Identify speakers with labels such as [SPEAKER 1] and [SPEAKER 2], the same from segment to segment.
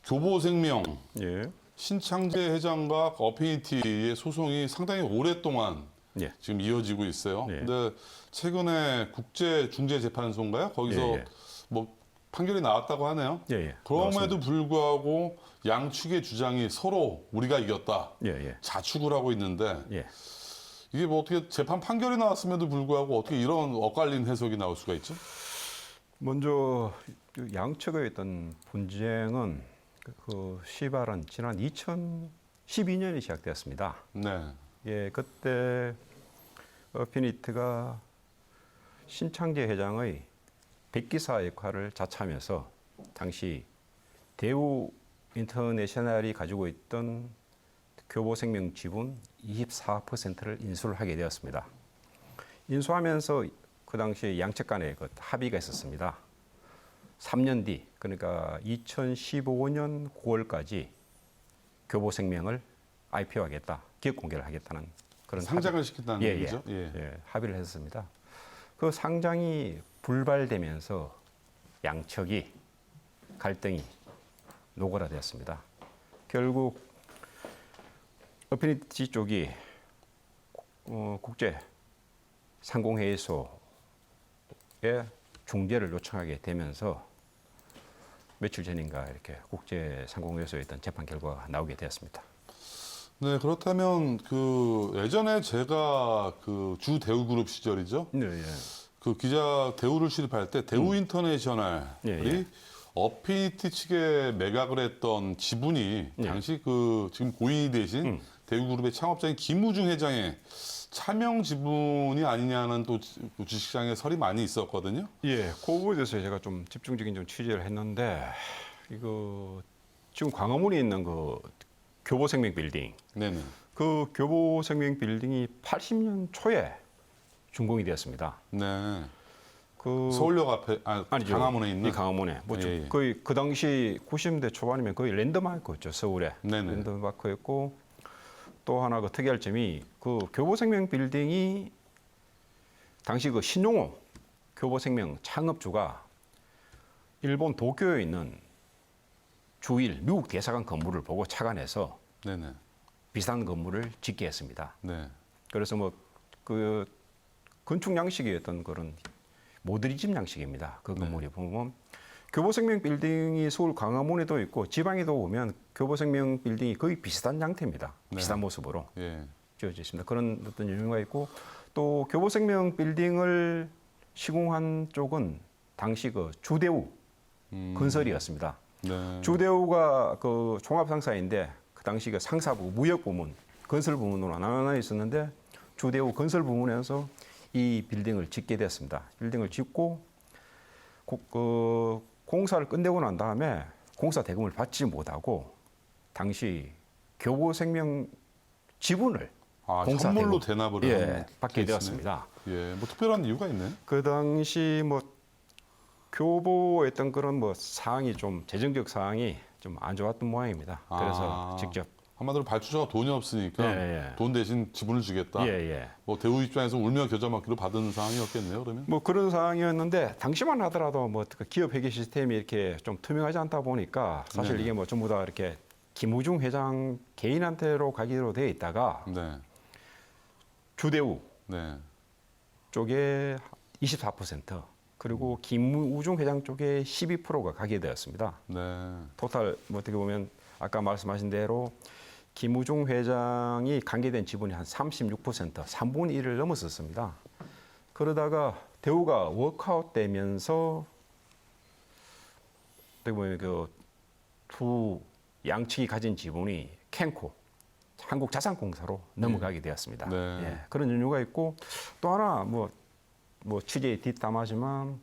[SPEAKER 1] 교보생명,
[SPEAKER 2] 예.
[SPEAKER 1] 신창재 회장과 어피니티의 소송이 상당히 오랫동안
[SPEAKER 2] 예.
[SPEAKER 1] 지금 이어지고 있어요.
[SPEAKER 2] 예.
[SPEAKER 1] 근데 최근에 국제중재재판소인가요? 거기서
[SPEAKER 2] 예, 예.
[SPEAKER 1] 뭐 판결이 나왔다고 하네요.
[SPEAKER 2] 예, 예.
[SPEAKER 1] 그럼에도 불구하고 양측의 주장이 서로 우리가 이겼다.
[SPEAKER 2] 예, 예.
[SPEAKER 1] 자축을 하고 있는데
[SPEAKER 2] 예.
[SPEAKER 1] 이게 뭐 어떻게 재판 판결이 나왔음에도 불구하고 어떻게 이런 엇갈린 해석이 나올 수가 있죠?
[SPEAKER 2] 먼저 그 양측의 어떤 분쟁은 시발은 지난 2012년에 시작되었습니다.
[SPEAKER 1] 네.
[SPEAKER 2] 예, 그때 어피니트가 신창재 회장의 백기사 역할을 자처하면서 당시 대우 인터내셔널이 가지고 있던 교보생명 지분 24%를 인수를 하게 되었습니다. 인수하면서 그 당시에 양측 간에 그 합의가 있었습니다. 3년 뒤, 그러니까 2015년 9월까지 교보생명을 IPO하겠다, 기업 공개를 하겠다는 그런
[SPEAKER 1] 상장을 시킨다는
[SPEAKER 2] 예,
[SPEAKER 1] 얘기죠?
[SPEAKER 2] 예, 합의를 했습니다. 그 상장이 불발되면서 양측이 갈등이 노골화되었습니다. 결국 어피니티 쪽이 국제 상공회의소에 중재를 요청하게 되면서 며칠 전인가 이렇게 국제 상공회의소에 있던 재판 결과가 나오게 되었습니다.
[SPEAKER 1] 네, 그렇다면 그 예전에 제가 그 주 대우그룹 시절이죠.
[SPEAKER 2] 네, 예.
[SPEAKER 1] 그 기자 대우를 출입할 때 대우 인터내셔널이
[SPEAKER 2] 예, 예.
[SPEAKER 1] 어피니티 측에 매각을 했던 지분이
[SPEAKER 2] 예.
[SPEAKER 1] 당시 그 지금 고인이 되신 대우그룹의 창업자인 김우중 회장의 차명 지분이 아니냐는 또 주식시장에 설이 많이 있었거든요.
[SPEAKER 2] 예, 그 부분에 대해서 제가 좀 집중적인 좀 취재를 했는데 이거 지금 광화문에 있는 그 교보생명 빌딩,
[SPEAKER 1] 네네.
[SPEAKER 2] 그 교보생명 빌딩이 80년 초에 준공이 되었습니다.
[SPEAKER 1] 네.
[SPEAKER 2] 그
[SPEAKER 1] 서울역 앞에
[SPEAKER 2] 아니죠.
[SPEAKER 1] 강화문에 있는.
[SPEAKER 2] 이 강화문에 뭐
[SPEAKER 1] 예, 예.
[SPEAKER 2] 거의 그 당시 90년대 초반이면 거의 랜드마크였죠, 서울에.
[SPEAKER 1] 네네.
[SPEAKER 2] 랜드마크였고 또 하나 그 특이할 점이 그 교보생명 빌딩이 당시 그 신용호 교보생명 창업주가 일본 도쿄에 있는 주일 미국 대사관 건물을 보고 착안해서
[SPEAKER 1] 네네.
[SPEAKER 2] 비슷한 건물을 짓게 했습니다.
[SPEAKER 1] 네.
[SPEAKER 2] 그래서 뭐 그 건축 양식이 어떤 그런 모듈리즘 양식입니다. 그 건물이 보면 교보생명 빌딩이 서울 광화문에도 있고 지방에도 보면 교보생명 빌딩이 거의 비슷한 형태입니다.
[SPEAKER 1] 네.
[SPEAKER 2] 비슷한 모습으로
[SPEAKER 1] 예.
[SPEAKER 2] 지어져 있습니다. 그런 어떤 이유가 있고 또 교보생명 빌딩을 시공한 쪽은 당시 그 주대우 건설이었습니다.
[SPEAKER 1] 네.
[SPEAKER 2] 주대우가 그 종합상사인데 그 당시 그 상사부, 무역부문, 건설부문으로 나눠 있었는데 주대우 건설부문에서 이 빌딩을 짓게 됐습니다. 빌딩을 짓고 그 공사를 끝내고 난 다음에 공사 대금을 받지 못하고 당시 교보생명 지분을 공사
[SPEAKER 1] 선물로
[SPEAKER 2] 대금,
[SPEAKER 1] 대납을 하는
[SPEAKER 2] 받게
[SPEAKER 1] 케이스네.
[SPEAKER 2] 되었습니다.
[SPEAKER 1] 예, 뭐 특별한 이유가 있네.
[SPEAKER 2] 그 당시 뭐 교보했던 그런 뭐 사항이 좀 재정적 사항이 좀 안 좋았던 모양입니다. 그래서 직접
[SPEAKER 1] 한마디로 발주처가 돈이 없으니까
[SPEAKER 2] 예.
[SPEAKER 1] 돈 대신 지분을 주겠다.
[SPEAKER 2] 예.
[SPEAKER 1] 뭐 대우 입장에서 울며 겨자 먹기로 받은 상황이었겠네요. 그러면.
[SPEAKER 2] 뭐 그런 상황이었는데 당시만 하더라도 뭐 기업 회계 시스템이 이렇게 좀 투명하지 않다 보니까 사실
[SPEAKER 1] 네네.
[SPEAKER 2] 이게 뭐 전부 다 이렇게 김우중 회장 개인한테로 가기로 되어 있다가
[SPEAKER 1] 네.
[SPEAKER 2] 주대우
[SPEAKER 1] 네.
[SPEAKER 2] 쪽에 24% 그리고 김우중 회장 쪽에 12%가 가게 되었습니다.
[SPEAKER 1] 네.
[SPEAKER 2] 토탈 뭐 어떻게 보면 아까 말씀하신 대로 김우중 회장이 관계된 지분이 한 36%, 3분의 1을 넘었었습니다. 그러다가 대우가 워크아웃 되면서 어떻게 보면 그 두 양측이 가진 지분이 캔코, 한국자산공사로 넘어가게 되었습니다.
[SPEAKER 1] 네.
[SPEAKER 2] 예, 그런 이유가 있고 또 하나 뭐 취재에 뒷담화지만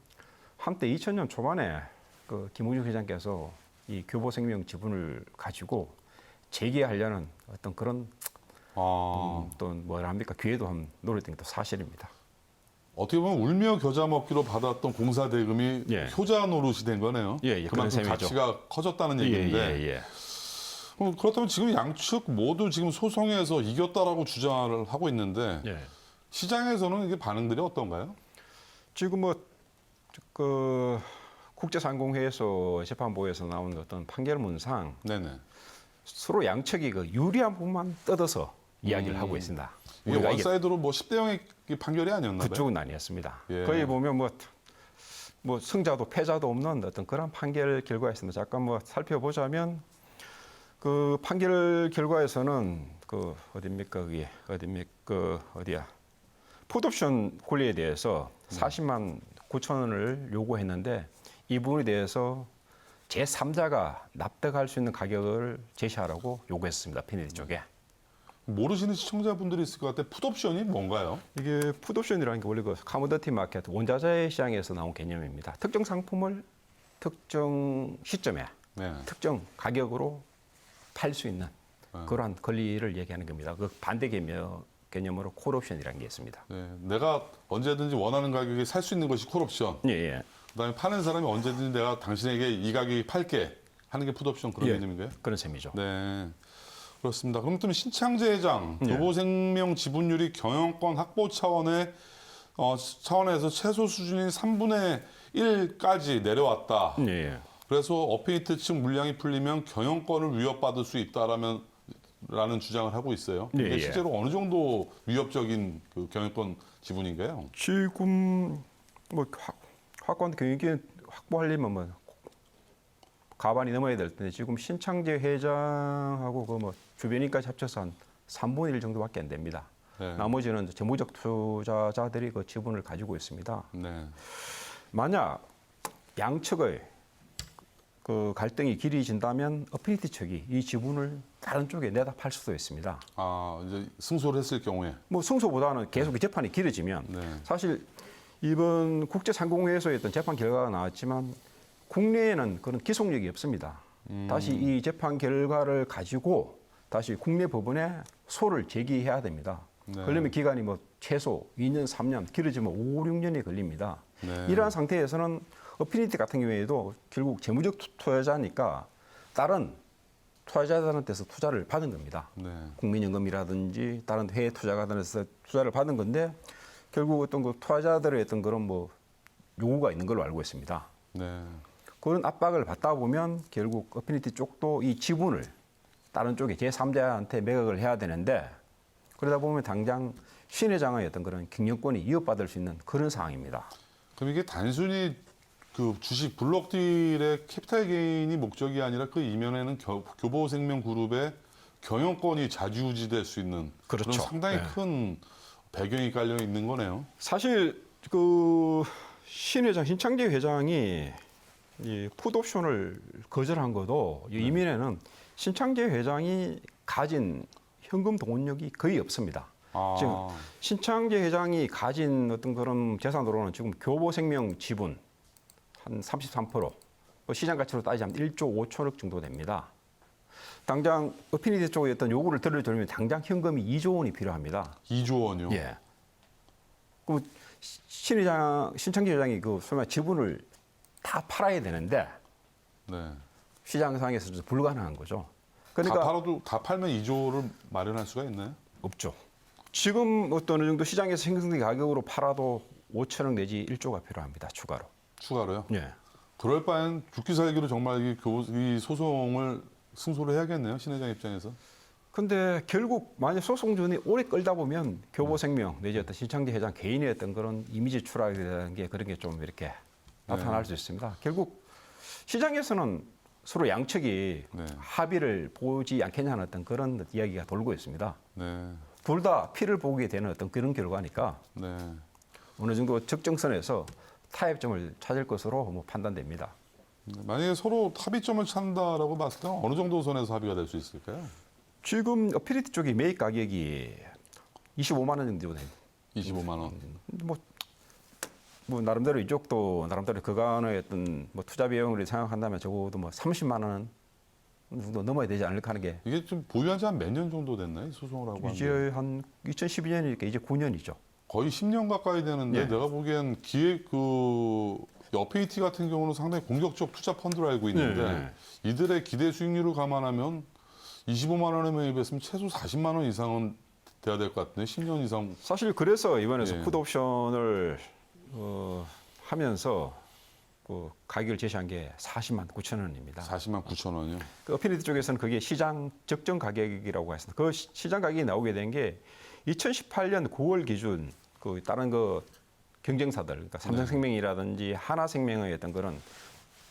[SPEAKER 2] 한때 2000년 초반에 그 김우중 회장께서 이 교보생명 지분을 가지고 재개하려는 어떤 그런 또 뭐라 합니까 기회도 한번 노렸던 게 또 사실입니다.
[SPEAKER 1] 어떻게 보면 울며 겨자 먹기로 받았던 공사 대금이
[SPEAKER 2] 예.
[SPEAKER 1] 효자 노릇이 된 거네요.
[SPEAKER 2] 예, 그런
[SPEAKER 1] 그만큼
[SPEAKER 2] 셈이죠.
[SPEAKER 1] 가치가 커졌다는 얘기인데.
[SPEAKER 2] 예.
[SPEAKER 1] 그렇다면 지금 양측 모두 지금 소송에서 이겼다라고 주장을 하고 있는데
[SPEAKER 2] 예.
[SPEAKER 1] 시장에서는 이게 반응들이 어떤가요?
[SPEAKER 2] 지금 뭐 그 국제상공회에서 재판부에서 나온 어떤 판결문상
[SPEAKER 1] 네네.
[SPEAKER 2] 서로 양측이 그 유리한 부분만 뜯어서 이야기를 하고 있습니다.
[SPEAKER 1] 이게
[SPEAKER 2] 우리가
[SPEAKER 1] 원사이드로 뭐 10대 0의 판결이 아니었나 봐요.
[SPEAKER 2] 그쪽은 아니었습니다.
[SPEAKER 1] 예.
[SPEAKER 2] 거의 보면 뭐 승자도 패자도 없는 어떤 그런 판결 결과였습니다. 잠깐 뭐 살펴보자면 그 판결 결과에서는 그 어딥니까 그게 어디야 풋옵션 권리에 대해서 40만 9천 원을 요구했는데 이 부분에 대해서 제3자가 납득할 수 있는 가격을 제시하라고 요구했습니다. 피니디 쪽에.
[SPEAKER 1] 모르시는 시청자분들이 있을 것 같아. 풋옵션이 뭔가요?
[SPEAKER 2] 이게 풋옵션이라는 게 원래 그 카모더티 마켓 원자재 시장에서 나온 개념입니다. 특정 상품을 특정 시점에
[SPEAKER 1] 네.
[SPEAKER 2] 특정 가격으로 팔 수 있는 그러한 권리를 얘기하는 겁니다. 그 반대 개념으로 콜옵션이라는 게 있습니다.
[SPEAKER 1] 네. 내가 언제든지 원하는 가격에 살 수 있는 것이 콜옵션.
[SPEAKER 2] 예, 예.
[SPEAKER 1] 그다음에 파는 사람이 언제든지 내가 당신에게 이 가격에 팔게 하는 게 풋옵션 그런
[SPEAKER 2] 예,
[SPEAKER 1] 개념인가요?
[SPEAKER 2] 그런 셈이죠.
[SPEAKER 1] 네. 그렇습니다. 그럼 또 신창재 회장,
[SPEAKER 2] 네.
[SPEAKER 1] 교보생명 지분율이 경영권 확보 차원에서 최소 수준인 3분의 1까지 내려왔다.
[SPEAKER 2] 예, 예.
[SPEAKER 1] 그래서 어페이트 측 물량이 풀리면 경영권을 위협받을 수 있다라는 주장을 하고 있어요.
[SPEAKER 2] 네,
[SPEAKER 1] 이게
[SPEAKER 2] 예.
[SPEAKER 1] 실제로 어느 정도 위협적인 그 경영권 지분인가요?
[SPEAKER 2] 지금 뭐 확고한 경영권 확보하려면 뭐 가반이 넘어야 될 텐데 지금 신창재 회장하고 그 뭐 주변인까지 합쳐서 한 3분의 1 정도밖에 안 됩니다.
[SPEAKER 1] 네.
[SPEAKER 2] 나머지는 재무적 투자자들이 그 지분을 가지고 있습니다.
[SPEAKER 1] 네.
[SPEAKER 2] 만약 양측의 그 갈등이 길어진다면 어피니티 측이 이 지분을 다른 쪽에 내다 팔 수도 있습니다.
[SPEAKER 1] 아, 이제 승소를 했을 경우에.
[SPEAKER 2] 뭐 승소보다는 계속 재판이 길어지면
[SPEAKER 1] 네.
[SPEAKER 2] 사실 이번 국제상공회에서 했던 재판 결과가 나왔지만 국내에는 그런 기속력이 없습니다. 다시 이 재판 결과를 가지고 다시 국내 법원에 소를 제기해야 됩니다.
[SPEAKER 1] 네.
[SPEAKER 2] 그러면 기간이 뭐 최소 2년, 3년, 길어지면 5, 6년이 걸립니다.
[SPEAKER 1] 네.
[SPEAKER 2] 이러한 상태에서는 어피니티 같은 경우에도 결국 재무적 투자자니까 다른 투자자들한테서 투자를 받은 겁니다.
[SPEAKER 1] 네.
[SPEAKER 2] 국민연금이라든지 다른 해외 투자가들에서 투자를 받은 건데 결국 어떤 그 투자자들의 어떤 그런 뭐 요구가 있는 걸로 알고 있습니다.
[SPEAKER 1] 네.
[SPEAKER 2] 그런 압박을 받다 보면 결국 어피니티 쪽도 이 지분을 다른 쪽에 제3자한테 매각을 해야 되는데 그러다 보면 당장 신 회장의 어떤 그런 경영권이 위협받을 수 있는 그런 상황입니다.
[SPEAKER 1] 그럼 이게 단순히 그 주식 블록딜의 캐피탈 게인이 목적이 아니라 그 이면에는 교보생명그룹의 경영권이 좌지우지될 수 있는
[SPEAKER 2] 그렇죠.
[SPEAKER 1] 런 상당히
[SPEAKER 2] 네.
[SPEAKER 1] 큰 배경이 깔려 있는 거네요.
[SPEAKER 2] 사실 그 신 회장, 신창재 회장이 이 풋옵션을 거절한 것도 이 이면에는 신창재 회장이 가진 현금 동원력이 거의 없습니다.
[SPEAKER 1] 아,
[SPEAKER 2] 지금 신창재 회장이 가진 어떤 그런 재산으로는 지금 교보생명 지분 한 33%, 시장 가치로 따지자면 1조 5천억 정도 됩니다. 당장 어피니티 쪽에 어떤 요구를 들어주려면 당장 현금이 2조 원이 필요합니다.
[SPEAKER 1] 2조 원이요.
[SPEAKER 2] 예. 그럼 신창재 회장이 그 소위 지분을 다 팔아야 되는데
[SPEAKER 1] 네.
[SPEAKER 2] 시장상에서 불가능한 거죠.
[SPEAKER 1] 다
[SPEAKER 2] 그러니까
[SPEAKER 1] 팔아도 다 팔면 2조를 마련할 수가 있나요?
[SPEAKER 2] 없죠. 지금 어떤 정도 시장에서 형성된 가격으로 팔아도 5천억 내지 1조가 필요합니다. 추가로.
[SPEAKER 1] 추가로요?
[SPEAKER 2] 예.
[SPEAKER 1] 그럴 바엔 죽기 살기로 정말 이 소송을 승소를 해야겠네요. 신 회장 입장에서.
[SPEAKER 2] 근데 결국 만약 소송전이 오래 끌다 보면 교보생명 내지 어떤 신창재 회장 개인의 어떤 그런 이미지 추락이라는 게 그런 게 좀 이렇게 나타날 수 있습니다. 결국 시장에서는 서로 양측이
[SPEAKER 1] 네.
[SPEAKER 2] 합의를 보지 않겠냐는 어떤 그런 이야기가 돌고 있습니다.
[SPEAKER 1] 네.
[SPEAKER 2] 둘 다 피를 보게 되는 어떤 그런 결과니까
[SPEAKER 1] 네.
[SPEAKER 2] 어느 정도 적정선에서 타협점을 찾을 것으로 뭐 판단됩니다.
[SPEAKER 1] 만약에 서로 합의점을 찾는다라고 봤을 때 어느 정도 선에서 합의가 될 수 있을까요?
[SPEAKER 2] 지금 어피니티 쪽이 매입 가격이 25만 원 정도 됩니다.
[SPEAKER 1] 25만 원.
[SPEAKER 2] 뭐 나름대로 이쪽도 나름대로 그간의 어떤 뭐 투자 비용을 생각한다면 적어도 뭐 30만 원 정도 넘어야 되지 않을까 하는 게
[SPEAKER 1] 이게 좀 보유한 지 한 몇 년 정도 됐나요? 이 소송을 하고 한 게?
[SPEAKER 2] 이제 한 2012년이니까 이제 9년이죠.
[SPEAKER 1] 거의 10년 가까이 되는데
[SPEAKER 2] 예.
[SPEAKER 1] 내가 보기엔 기획 어페이티 같은 경우는 상당히 공격적 투자 펀드로 알고 있는데 이들의 기대 수익률을 감안하면 25만 원에 매입했으면 최소 40만 원 이상은 돼야 될 것 같은데 10년 이상.
[SPEAKER 2] 사실 그래서 이번에
[SPEAKER 1] 예.
[SPEAKER 2] 풋옵션을 하면서 그 가격을 제시한 게 40만 9천 원입니다.
[SPEAKER 1] 40만 9천 원이요.
[SPEAKER 2] 그 어피니티 쪽에서는 그게 시장 적정 가격이라고 했습니다. 그 시장 가격이 나오게 된 게 2018년 9월 기준 그 다른 그 경쟁사들, 그러니까 삼성생명이라든지 하나생명의 어떤 그런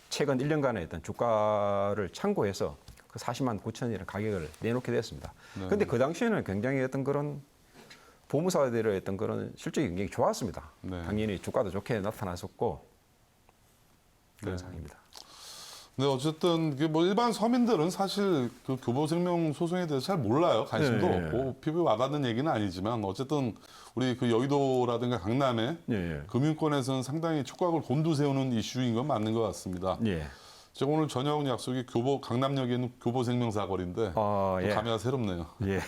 [SPEAKER 2] 최근 1년간의 어떤 주가를 참고해서 그 40만 9천 원이라는 가격을 내놓게 됐습니다. 그런데 그 당시에는 굉장히 어떤 그런 보험사들의 어떤 그런 실적이 굉장히 좋았습니다.
[SPEAKER 1] 네.
[SPEAKER 2] 당연히 주가도 좋게 나타났었고 그런
[SPEAKER 1] 네.
[SPEAKER 2] 상황입니다.
[SPEAKER 1] 네, 어쨌든 이게 뭐 일반 서민들은 사실 그 교보생명 소송에 대해서 잘 몰라요. 관심도
[SPEAKER 2] 네.
[SPEAKER 1] 없고 피부에 와닿는 얘기는 아니지만 어쨌든 우리 그 여의도라든가 강남의
[SPEAKER 2] 예,
[SPEAKER 1] 금융권에서는 상당히 촉각을 곤두세우는 이슈인 건 맞는 것 같습니다.
[SPEAKER 2] 예.
[SPEAKER 1] 제가 오늘 저녁 약속이 강남역에 있는 교보생명 사거리인데
[SPEAKER 2] 예.
[SPEAKER 1] 감회가 새롭네요.
[SPEAKER 2] 예.